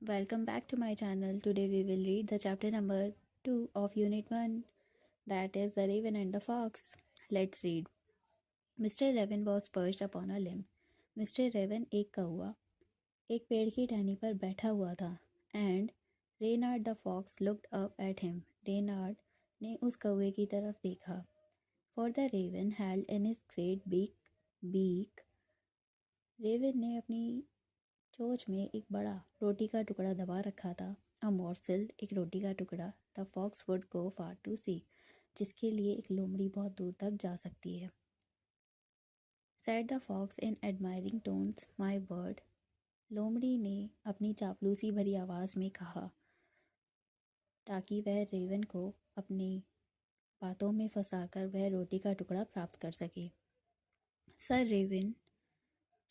Welcome back to my channel. Today we will read the chapter number 2 of Unit 1, that is The Raven and the Fox. Let's read. Mr. Raven was perched upon a limb. Mr. Raven एक कौवा एक पेड़ की टहनी पर बैठा हुआ था. And Reynard the Fox looked up at him. Reynard ने उस कौवे की तरफ देखा. For the Raven held in his great beak. Raven ने अपनी चोंच में एक बड़ा रोटी का टुकड़ा दबा रखा था. अ मॉर्सल एक रोटी का टुकड़ा. The fox would go far to seek जिसके लिए एक लोमड़ी बहुत दूर तक जा सकती है. Said the fox in admiring tones my bird. लोमड़ी ने अपनी चापलूसी भरी आवाज़ में कहा ताकि वह रेवन को अपनी बातों में फंसाकर वह रोटी का टुकड़ा प्राप्त कर सके. सर रेवन,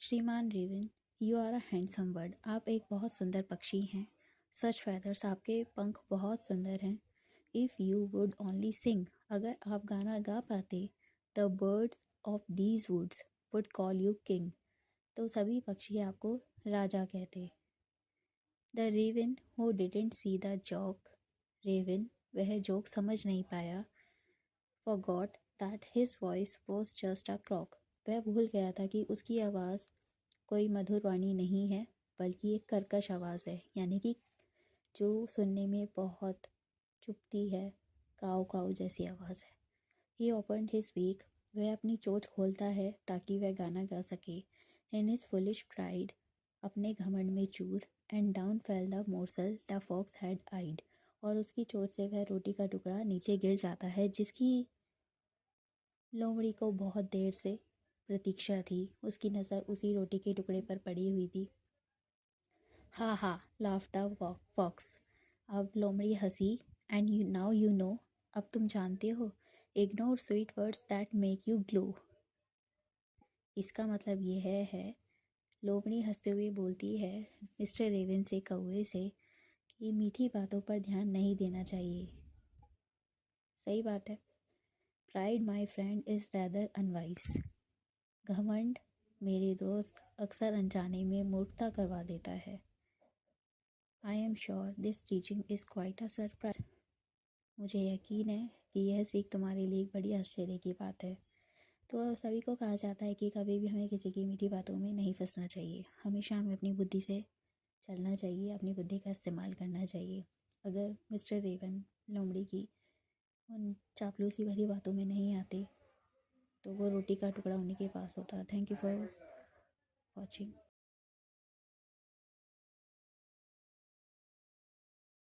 श्रीमान raven, you are a handsome bird. आप एक बहुत सुंदर पक्षी हैं. सच फैदर्स, आपके पंख बहुत सुंदर हैं. If you would only sing, अगर आप गाना गा पाते, the birds of these woods would call you king, तो सभी पक्षी आपको राजा कहते. The raven who didn't see the joke. Raven, वह जोक समझ नहीं पाया. Forgot that his voice was just a croak. वह भूल गया था कि उसकी आवाज़ कोई मधुर वाणी नहीं है बल्कि एक कर्कश आवाज़ है, यानी कि जो सुनने में बहुत चुभती है, काऊ काऊ जैसी आवाज़ है. ही ओपनड हिज बीक. वह अपनी चोंच खोलता है ताकि वह गाना गा सके. इन हिज फुलिश प्राइड, अपने घमंड में चूर. And down fell the morsel the fox had eyed. और उसकी चोंच से वह रोटी का टुकड़ा नीचे गिर जाता है जिसकी लोमड़ी को बहुत देर से प्रतीक्षा थी. उसकी नज़र उसी रोटी के टुकड़े पर पड़ी हुई थी. हा हा, लाफ्ड द फॉक्स. अब लोमड़ी हंसी. एंड नाउ यू नो, अब तुम जानते हो. Ignore sweet words that make you glow. इसका मतलब यह है, लोमड़ी हंसते हुए बोलती है मिस्टर रेवन से, कौवे से, कि मीठी बातों पर ध्यान नहीं देना चाहिए. सही बात है. Pride my friend is rather unwise. घमंड मेरे दोस्त अक्सर अनजाने में मूर्खता करवा देता है. I am sure this teaching is quite a surprise. मुझे यकीन है कि यह सीख तुम्हारे लिए एक बड़ी आश्चर्य की बात है. तो सभी को कहा जाता है कि कभी भी हमें किसी की मीठी बातों में नहीं फंसना चाहिए. हमेशा हमें अपनी बुद्धि से चलना चाहिए, अपनी बुद्धि का इस्तेमाल करना चाहिए. अगर मिस्टर रेवन लोमड़ी की उन चापलूसी भरी बातों में नहीं आते तो वो रोटी का टुकड़ा उन्हीं के पास होता. Thank you for watching.